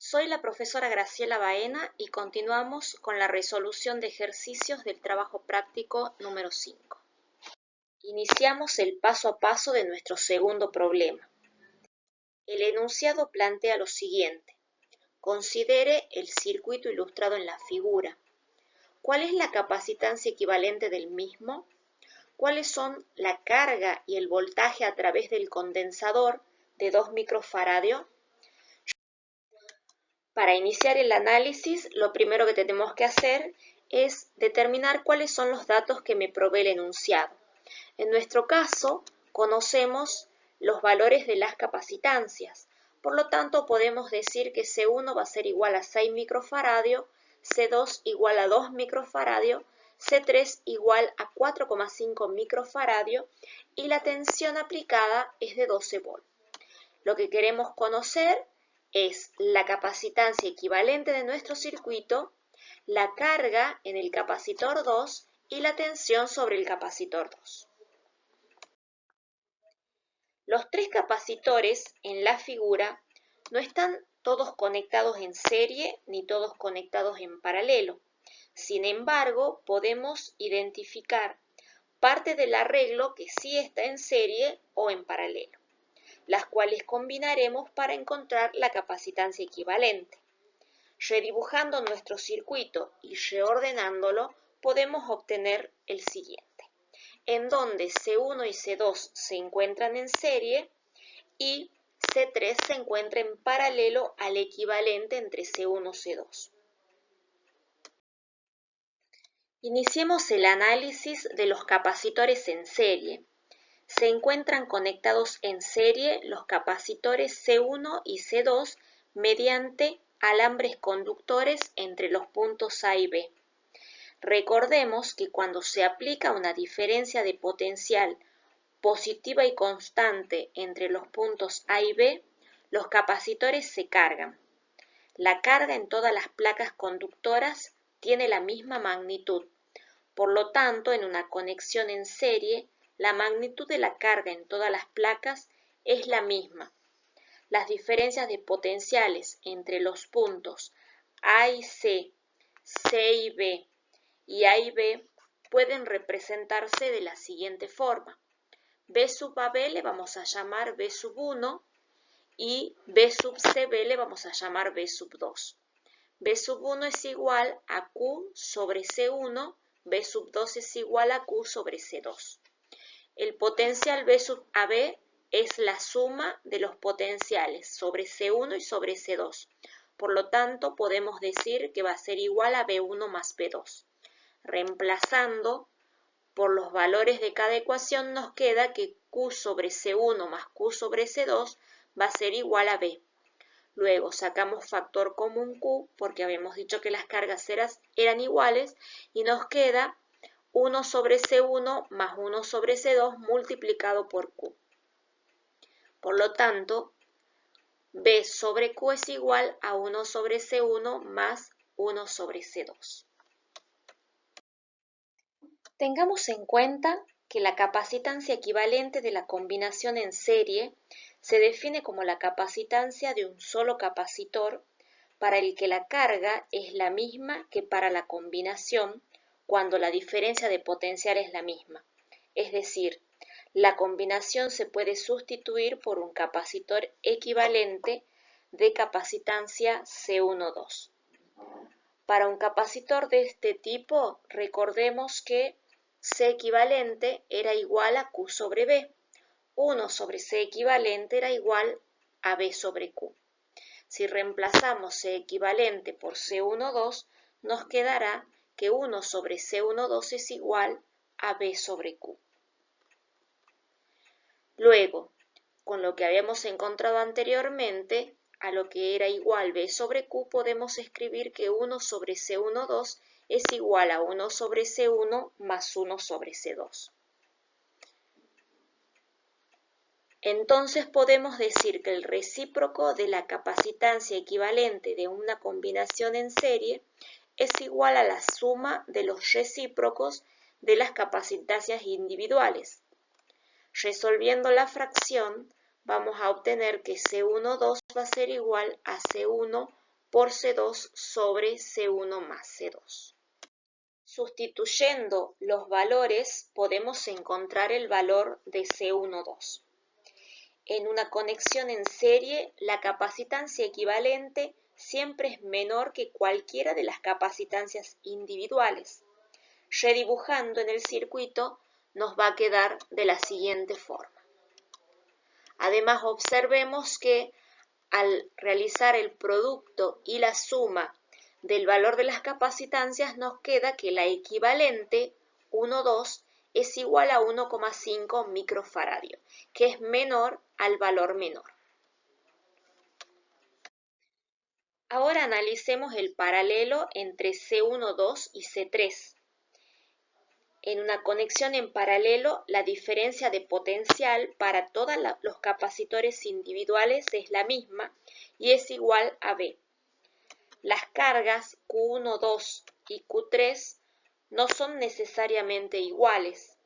Soy la profesora Graciela Baena y continuamos con la resolución de ejercicios del trabajo práctico número 5. Iniciamos el paso a paso de nuestro segundo problema. El enunciado plantea lo siguiente. Considere el circuito ilustrado en la figura. ¿Cuál es la capacitancia equivalente del mismo? ¿Cuáles son la carga y el voltaje a través del condensador de 2 microfaradios? Para iniciar el análisis, lo primero que tenemos que hacer es determinar cuáles son los datos que me provee el enunciado. En nuestro caso, conocemos los valores de las capacitancias. Por lo tanto, podemos decir que C1 va a ser igual a 6 microfaradios, C2 igual a 2 microfaradios, C3 igual a 4,5 microfaradios y la tensión aplicada es de 12 volts. Lo que queremos conocer es la capacitancia equivalente de nuestro circuito, la carga en el capacitor 2 y la tensión sobre el capacitor 2. Los tres capacitores en la figura no están todos conectados en serie ni todos conectados en paralelo. Sin embargo, podemos identificar parte del arreglo que sí está en serie o en paralelo, las cuales combinaremos para encontrar la capacitancia equivalente. Redibujando nuestro circuito y reordenándolo, podemos obtener el siguiente, en donde C1 y C2 se encuentran en serie y C3 se encuentra en paralelo al equivalente entre C1 y C2. Iniciemos el análisis de los capacitores en serie. Se encuentran conectados en serie los capacitores C1 y C2 mediante alambres conductores entre los puntos A y B. Recordemos que cuando se aplica una diferencia de potencial positiva y constante entre los puntos A y B, los capacitores se cargan. La carga en todas las placas conductoras tiene la misma magnitud. Por lo tanto, en una conexión en serie, la magnitud de la carga en todas las placas es la misma. Las diferencias de potenciales entre los puntos A y C, C y B y A y B pueden representarse de la siguiente forma. B sub AB le vamos a llamar B sub 1 y B sub CB le vamos a llamar B sub 2. B sub 1 es igual a Q sobre C1, B sub 2 es igual a Q sobre C2. El potencial B sub AB es la suma de los potenciales sobre C1 y sobre C2. Por lo tanto, podemos decir que va a ser igual a B1 más B2. Reemplazando por los valores de cada ecuación nos queda que Q sobre C1 más Q sobre C2 va a ser igual a B. Luego sacamos factor común Q porque habíamos dicho que las cargas eran iguales y nos queda 1 sobre C1 más 1 sobre C2 multiplicado por Q. Por lo tanto, B sobre Q es igual a 1 sobre C1 más 1 sobre C2. Tengamos en cuenta que la capacitancia equivalente de la combinación en serie se define como la capacitancia de un solo capacitor para el que la carga es la misma que para la combinación cuando la diferencia de potencial es la misma. Es decir, la combinación se puede sustituir por un capacitor equivalente de capacitancia C1,2. Para un capacitor de este tipo, recordemos que C equivalente era igual a Q sobre B. 1 sobre C equivalente era igual a B sobre Q. Si reemplazamos C equivalente por C1,2, nos quedará que 1 sobre C1,2 es igual a B sobre Q. Luego, con lo que habíamos encontrado anteriormente, a lo que era igual B sobre Q, podemos escribir que 1 sobre C1,2 es igual a 1 sobre C1 más 1 sobre C2. Entonces podemos decir que el recíproco de la capacitancia equivalente de una combinación en serie es igual a la suma de los recíprocos de las capacitancias individuales. Resolviendo la fracción, vamos a obtener que C1,2 va a ser igual a C1 por C2 sobre C1 más C2. Sustituyendo los valores podemos encontrar el valor de C12. En una conexión en serie, la capacitancia equivalente siempre es menor que cualquiera de las capacitancias individuales. Redibujando en el circuito nos va a quedar de la siguiente forma. Además, observemos que al realizar el producto y la suma del valor de las capacitancias nos queda que la equivalente 1,2 es igual a 1,5 microfaradio, que es menor al valor menor. Ahora analicemos el paralelo entre C12 y C3. En una conexión en paralelo, la diferencia de potencial para todos los capacitores individuales es la misma y es igual a V. Las cargas Q12 y Q3 no son necesariamente iguales.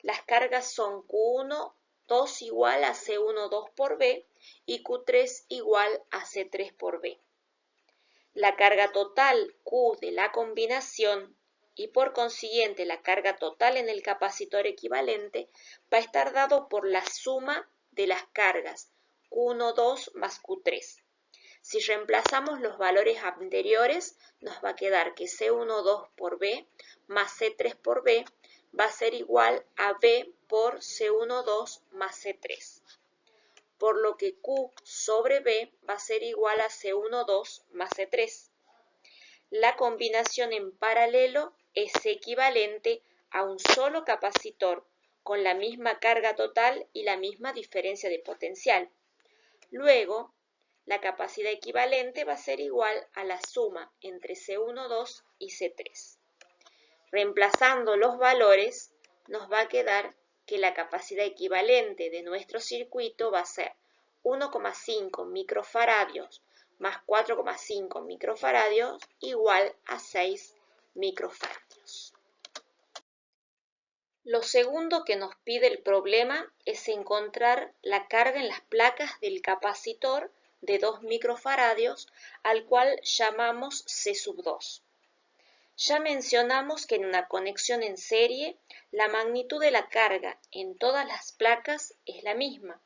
Las cargas son Q12 igual a C12 por V y Q3 igual a C3 por V. La carga total Q de la combinación y por consiguiente la carga total en el capacitor equivalente va a estar dado por la suma de las cargas Q12 más Q3. Si reemplazamos los valores anteriores, nos va a quedar que C12 por V más C3 por V va a ser igual a V por C12 más C3. Por lo que Q sobre V va a ser igual a C12 más C3. La combinación en paralelo es equivalente a un solo capacitor con la misma carga total y la misma diferencia de potencial. Luego, la capacidad equivalente va a ser igual a la suma entre C12 y C3. Reemplazando los valores, nos va a quedar que la capacidad equivalente de nuestro circuito va a ser 1,5 microfaradios más 4,5 microfaradios igual a 6 microfaradios. Lo segundo que nos pide el problema es encontrar la carga en las placas del capacitor de 2 microfaradios, al cual llamamos C2. Ya mencionamos que en una conexión en serie, la magnitud de la carga en todas las placas es la misma.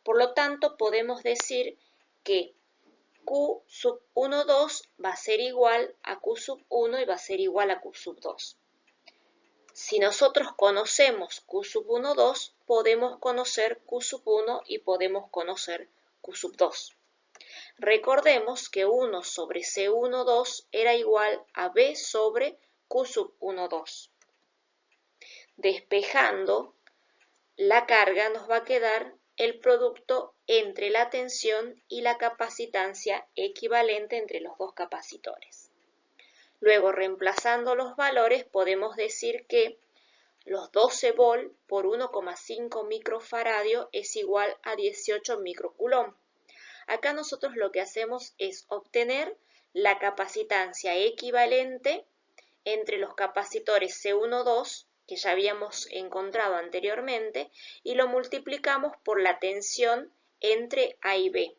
Por lo tanto, podemos decir que Q12 va a ser igual a Q1 y va a ser igual a Q2. Si nosotros conocemos Q12, podemos conocer Q1 y podemos conocer Q2. Recordemos que 1 sobre C12 era igual a V sobre Q12. Despejando la carga nos va a quedar el producto entre la tensión y la capacitancia equivalente entre los dos capacitores. Luego, reemplazando los valores, podemos decir que los 12 volt por 1,5 microfaradio es igual a 18 microcoulomb. Acá nosotros lo que hacemos es obtener la capacitancia equivalente entre los capacitores C12, que ya habíamos encontrado anteriormente, y lo multiplicamos por la tensión entre A y B.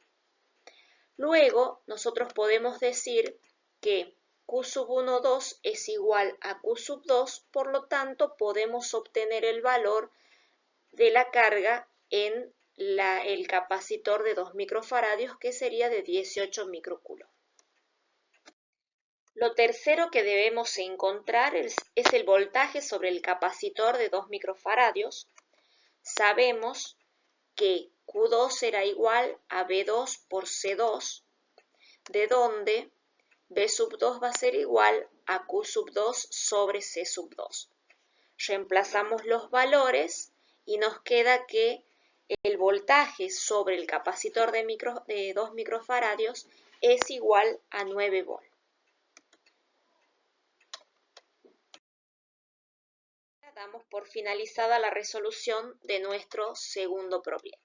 Luego, nosotros podemos decir que Q12 es igual a Q2, por lo tanto, podemos obtener el valor de la carga en el capacitor de 2 microfaradios, que sería de 18 microcoulomb. Lo tercero que debemos encontrar es el voltaje sobre el capacitor de 2 microfaradios. Sabemos que Q2 será igual a V2 por C2, de donde V2 va a ser igual a Q2 sobre C2. Reemplazamos los valores y nos queda que el voltaje sobre el capacitor de 2 microfaradios es igual a 9 volt. Damos por finalizada la resolución de nuestro segundo problema.